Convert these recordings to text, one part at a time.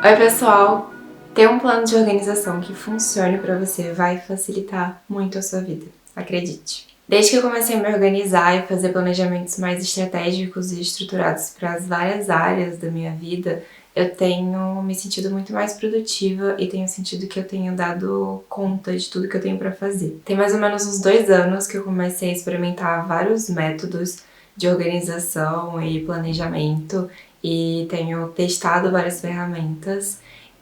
Oi pessoal, ter um plano de organização que funcione pra você vai facilitar muito a sua vida, acredite. Desde que eu comecei a me organizar e fazer planejamentos mais estratégicos e estruturados para as várias áreas da minha vida, eu tenho me sentido muito mais produtiva e tenho sentido que eu tenho dado conta de tudo que eu tenho pra fazer. Tem mais ou menos uns 2 anos que eu comecei a experimentar vários métodos de organização e planejamento e tenho testado várias ferramentas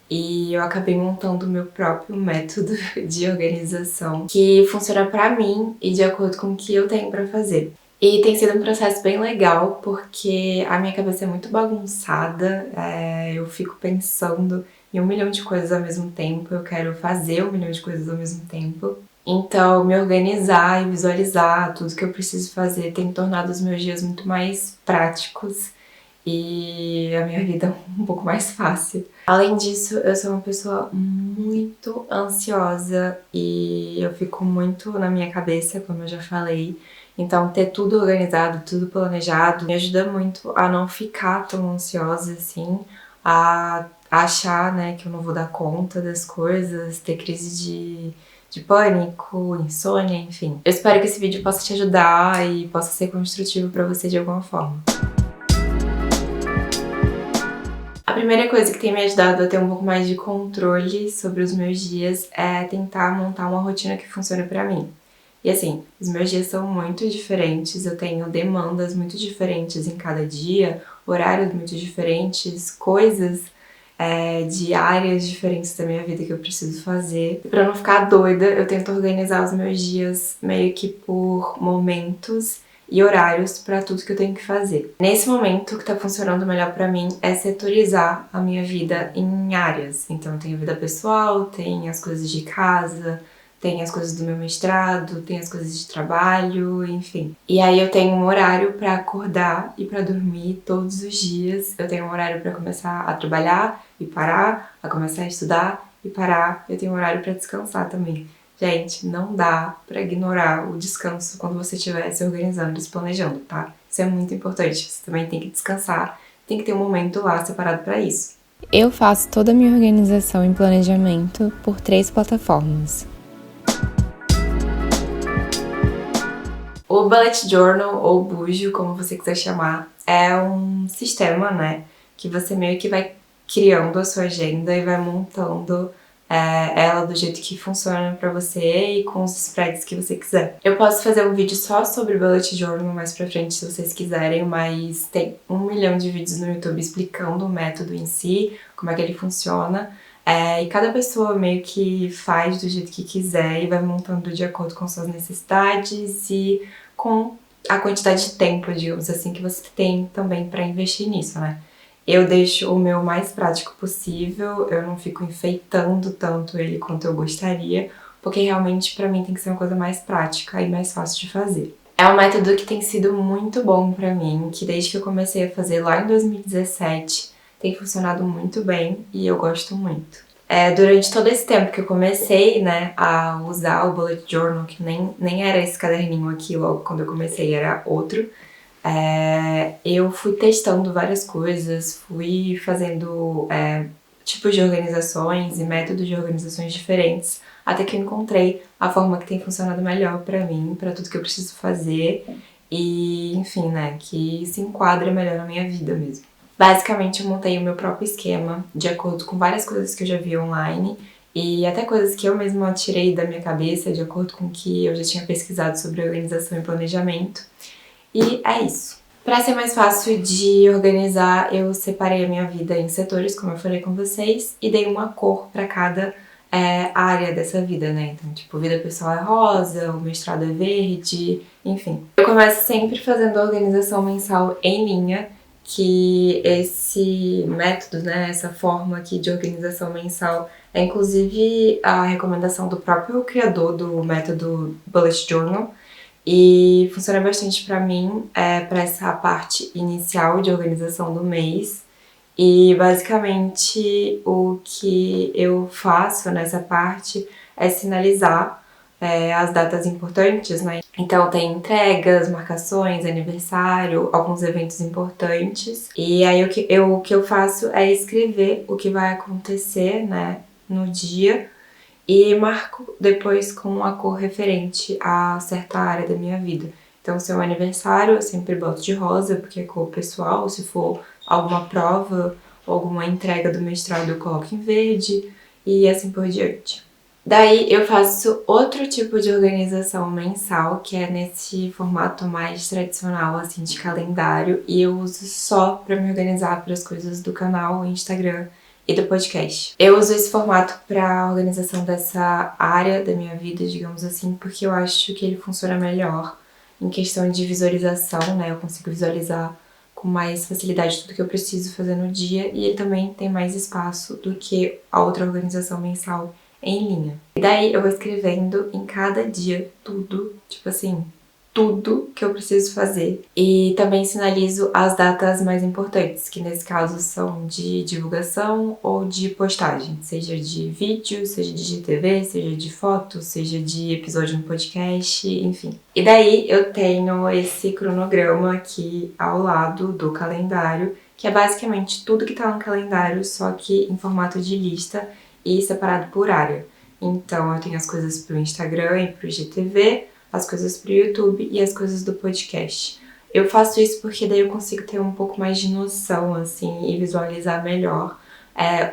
e eu acabei montando o meu próprio método de organização que funciona pra mim e de acordo com o que eu tenho pra fazer. E tem sido um processo bem legal porque a minha cabeça é muito bagunçada, eu fico pensando em 1 milhão de coisas ao mesmo tempo, eu quero fazer 1 milhão de coisas ao mesmo tempo. Então, me organizar e visualizar tudo que eu preciso fazer tem tornado os meus dias muito mais práticos e a minha vida um pouco mais fácil. Além disso, eu sou uma pessoa muito ansiosa e eu fico muito na minha cabeça, como eu já falei. Então, ter tudo organizado, tudo planejado, me ajuda muito a não ficar tão ansiosa assim, a achar, né, que eu não vou dar conta das coisas, ter crise de pânico, insônia, enfim. Eu espero que esse vídeo possa te ajudar e possa ser construtivo pra você de alguma forma. A primeira coisa que tem me ajudado a ter um pouco mais de controle sobre os meus dias é tentar montar uma rotina que funcione pra mim. E assim, os meus dias são muito diferentes, eu tenho demandas muito diferentes em cada dia, horários muito diferentes, coisas de áreas diferentes da minha vida que eu preciso fazer. E pra não ficar doida, eu tento organizar os meus dias meio que por momentos e horários para tudo que eu tenho que fazer. Nesse momento, o que tá funcionando melhor pra mim é setorizar a minha vida em áreas. Então, tem a vida pessoal, tem as coisas de casa, tem as coisas do meu mestrado, tem as coisas de trabalho, enfim. E aí eu tenho um horário pra acordar e pra dormir todos os dias. Eu tenho um horário pra começar a trabalhar e parar, a começar a estudar e parar. Eu tenho um horário pra descansar também. Gente, não dá pra ignorar o descanso quando você estiver se organizando e se planejando, tá? Isso é muito importante. Você também tem que descansar, tem que ter um momento lá separado pra isso. Eu faço toda a minha organização e planejamento por 3 plataformas. O Bullet Journal, ou Bujo, como você quiser chamar, é um sistema, né, que você meio que vai criando a sua agenda e vai montando ela do jeito que funciona pra você e com os spreads que você quiser. Eu posso fazer um vídeo só sobre o Bullet Journal mais pra frente se vocês quiserem, mas tem 1 milhão de vídeos no YouTube explicando o método em si, como é que ele funciona. E cada pessoa meio que faz do jeito que quiser e vai montando de acordo com suas necessidades e com a quantidade de tempo, digamos assim, que você tem também pra investir nisso, né? Eu deixo o meu mais prático possível, eu não fico enfeitando tanto ele quanto eu gostaria, porque realmente pra mim tem que ser uma coisa mais prática e mais fácil de fazer. É um método que tem sido muito bom pra mim, que desde que eu comecei a fazer lá em 2017, tem funcionado muito bem e eu gosto muito. Durante todo esse tempo que eu comecei, né, a usar o Bullet Journal, que nem era esse caderninho aqui logo quando eu comecei, era outro, eu fui testando várias coisas, fui fazendo tipos de organizações e métodos de organizações diferentes, até que eu encontrei a forma que tem funcionado melhor pra mim, pra tudo que eu preciso fazer e, enfim, né, que se enquadra melhor na minha vida mesmo. Basicamente, eu montei o meu próprio esquema de acordo com várias coisas que eu já vi online e até coisas que eu mesma tirei da minha cabeça de acordo com o que eu já tinha pesquisado sobre organização e planejamento. E é isso. Pra ser mais fácil de organizar, eu separei a minha vida em setores, como eu falei com vocês, e dei uma cor pra cada área dessa vida, né? Então, tipo, vida pessoal é rosa, o mestrado é verde, enfim. Eu começo sempre fazendo a organização mensal em linha, que esse método, né, essa forma aqui de organização mensal é inclusive a recomendação do próprio criador do método Bullet Journal e funciona bastante pra mim, pra essa parte inicial de organização do mês. E basicamente o que eu faço nessa parte é sinalizar as datas importantes, né? Então tem entregas, marcações, aniversário, alguns eventos importantes. E aí o que eu faço é escrever o que vai acontecer, né, no dia e marco depois com a cor referente a certa área da minha vida. Então, se é um aniversário, eu sempre boto de rosa, porque é cor pessoal. Se for alguma prova ou alguma entrega do mestrado, eu coloco em verde e assim por diante. Daí eu faço outro tipo de organização mensal, que é nesse formato mais tradicional, assim, de calendário, e eu uso só para me organizar para as coisas do canal, Instagram e do podcast. Eu uso esse formato para organização dessa área da minha vida, digamos assim, porque eu acho que ele funciona melhor em questão de visualização, né? Eu consigo visualizar com mais facilidade tudo que eu preciso fazer no dia e ele também tem mais espaço do que a outra organização mensal em linha. E daí eu vou escrevendo em cada dia tudo, tipo assim, tudo que eu preciso fazer. E também sinalizo as datas mais importantes, que nesse caso são de divulgação ou de postagem, seja de vídeo, seja de GTV, seja de foto, seja de episódio no podcast, enfim. E daí eu tenho esse cronograma aqui ao lado do calendário, que é basicamente tudo que tá no calendário, só que em formato de lista e separado por área. Então eu tenho as coisas pro Instagram e pro GTV, as coisas pro YouTube e as coisas do podcast. Eu faço isso porque daí eu consigo ter um pouco mais de noção, assim, e visualizar melhor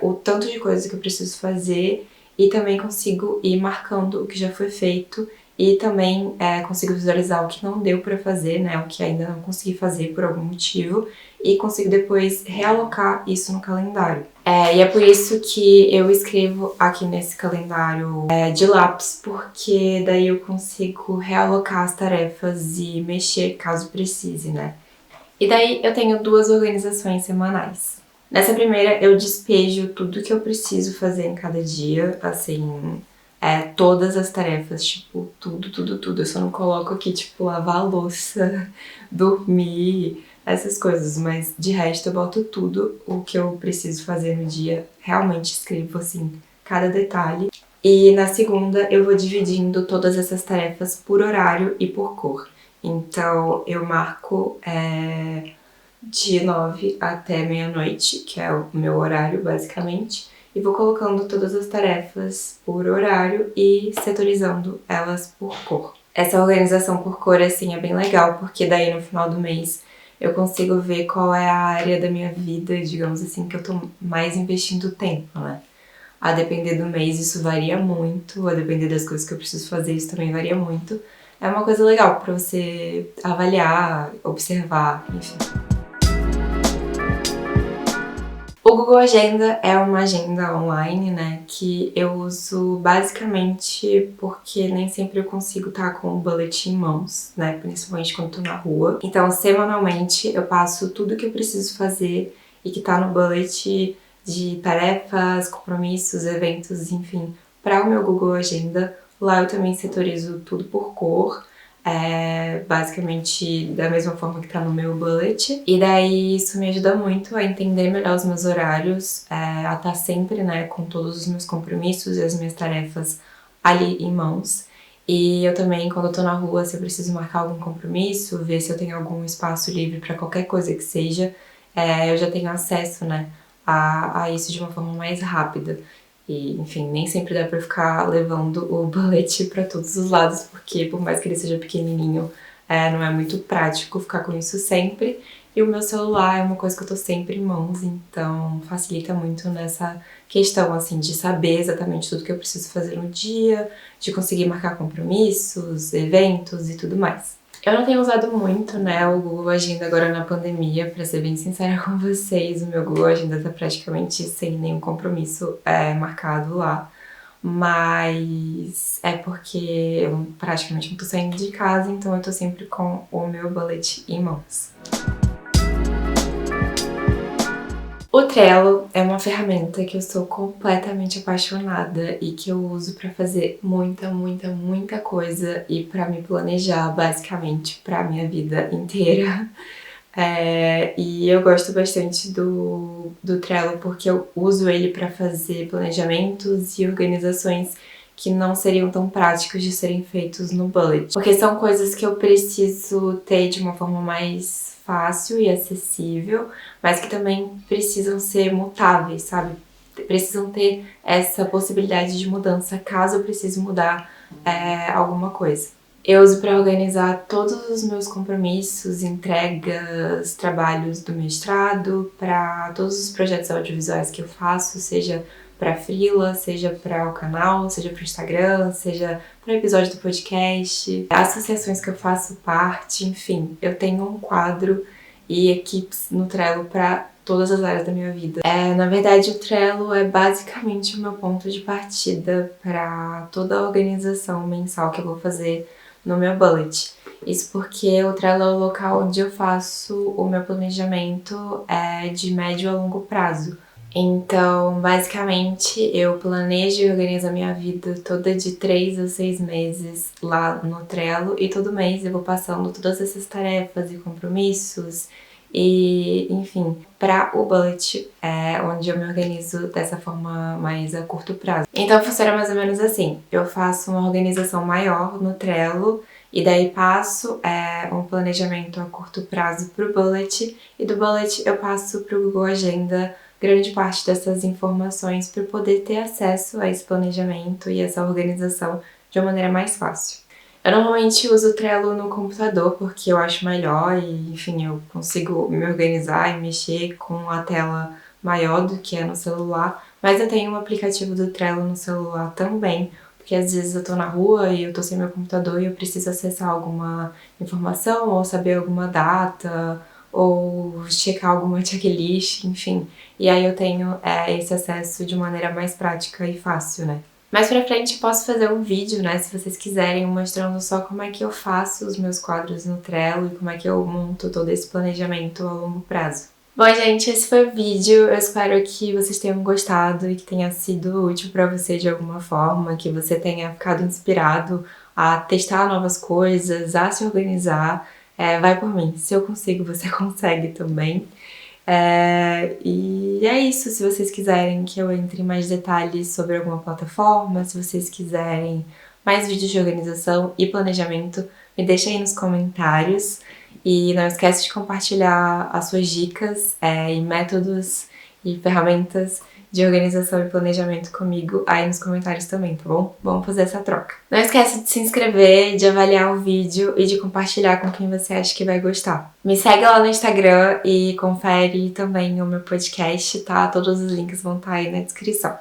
o tanto de coisa que eu preciso fazer e também consigo ir marcando o que já foi feito e também consigo visualizar o que não deu pra fazer, né, o que ainda não consegui fazer por algum motivo e consigo depois realocar isso no calendário. E é por isso que eu escrevo aqui nesse calendário de lápis, porque daí eu consigo realocar as tarefas e mexer caso precise, né? E daí eu tenho 2 organizações semanais. Nessa primeira eu despejo tudo que eu preciso fazer em cada dia, assim, todas as tarefas, tipo, tudo. Eu só não coloco aqui, tipo, lavar a louça, dormir, essas coisas, mas de resto eu boto tudo o que eu preciso fazer no dia, realmente escrevo, assim, cada detalhe. E na segunda eu vou dividindo todas essas tarefas por horário e por cor. Então eu marco de 9 até meia-noite, que é o meu horário basicamente, e vou colocando todas as tarefas por horário e setorizando elas por cor. Essa organização por cor, assim, é bem legal, porque daí no final do mês eu consigo ver qual é a área da minha vida, digamos assim, que eu tô mais investindo tempo, né? A depender do mês isso varia muito, a depender das coisas que eu preciso fazer isso também varia muito. É uma coisa legal pra você avaliar, observar, enfim. O Google Agenda é uma agenda online, né, que eu uso basicamente porque nem sempre eu consigo estar com o bullet em mãos, né, principalmente quando tô na rua. Então, semanalmente, eu passo tudo que eu preciso fazer e que tá no bullet de tarefas, compromissos, eventos, enfim, para o meu Google Agenda. Lá eu também setorizo tudo por cor, basicamente da mesma forma que tá no meu bullet. E daí isso me ajuda muito a entender melhor os meus horários, a estar sempre, né, com todos os meus compromissos e as minhas tarefas ali em mãos. E eu também, quando eu tô na rua, se eu preciso marcar algum compromisso, ver se eu tenho algum espaço livre para qualquer coisa que seja, eu já tenho acesso, né, a isso de uma forma mais rápida. E, enfim, nem sempre dá pra ficar levando o bullet pra todos os lados, porque por mais que ele seja pequenininho, não é muito prático ficar com isso sempre. E o meu celular é uma coisa que eu tô sempre em mãos, então facilita muito nessa questão, assim, de saber exatamente tudo que eu preciso fazer no dia, de conseguir marcar compromissos, eventos e tudo mais. Eu não tenho usado muito, né, o Google Agenda agora na pandemia, pra ser bem sincera com vocês. O meu Google Agenda tá praticamente sem nenhum compromisso marcado lá. Mas é porque eu praticamente não tô saindo de casa, então eu tô sempre com o meu bullet em mãos. O Trello é uma ferramenta que eu sou completamente apaixonada e que eu uso pra fazer muita coisa e pra me planejar, basicamente, pra minha vida inteira. E eu gosto bastante do Trello porque eu uso ele pra fazer planejamentos e organizações que não seriam tão práticos de serem feitos no bullet. Porque são coisas que eu preciso ter de uma forma mais fácil e acessível, mas que também precisam ser mutáveis, sabe? Precisam ter essa possibilidade de mudança caso eu precise mudar alguma coisa. Eu uso para organizar todos os meus compromissos, entregas, trabalhos do mestrado, para todos os projetos audiovisuais que eu faço, seja para freela, seja para o canal, seja para o Instagram, seja para o episódio do podcast, associações que eu faço parte, enfim, eu tenho um quadro e equipes no Trello para todas as áreas da minha vida. Na verdade, o Trello é basicamente o meu ponto de partida para toda a organização mensal que eu vou fazer no meu bullet. Isso porque o Trello é o local onde eu faço o meu planejamento de médio a longo prazo. Então, basicamente, eu planejo e organizo a minha vida toda de 3 a 6 meses lá no Trello e todo mês eu vou passando todas essas tarefas e compromissos e, enfim, para o bullet onde eu me organizo dessa forma mais a curto prazo. Então, funciona mais ou menos assim. Eu faço uma organização maior no Trello e daí passo um planejamento a curto prazo para o bullet e do bullet eu passo para o Google Agenda grande parte dessas informações para poder ter acesso a esse planejamento e essa organização de uma maneira mais fácil. Eu normalmente uso o Trello no computador porque eu acho melhor e, enfim, eu consigo me organizar e mexer com a tela maior do que é no celular, mas eu tenho um aplicativo do Trello no celular também, porque às vezes eu tô na rua e eu tô sem meu computador e eu preciso acessar alguma informação ou saber alguma data ou checar alguma checklist, enfim. E aí eu tenho esse acesso de maneira mais prática e fácil, né? Mais pra frente eu posso fazer um vídeo, né, se vocês quiserem, mostrando só como é que eu faço os meus quadros no Trello e como é que eu monto todo esse planejamento a longo prazo. Bom, gente, esse foi o vídeo. Eu espero que vocês tenham gostado e que tenha sido útil pra você de alguma forma, que você tenha ficado inspirado a testar novas coisas, a se organizar. Vai por mim. Se eu consigo, você consegue também. E é isso. Se vocês quiserem que eu entre em mais detalhes sobre alguma plataforma, se vocês quiserem mais vídeos de organização e planejamento, me deixa aí nos comentários. E não esquece de compartilhar as suas dicas e métodos e ferramentas de organização e planejamento comigo aí nos comentários também, tá bom? Vamos fazer essa troca. Não esquece de se inscrever, de avaliar o vídeo e de compartilhar com quem você acha que vai gostar. Me segue lá no Instagram e confere também o meu podcast, tá? Todos os links vão estar aí na descrição.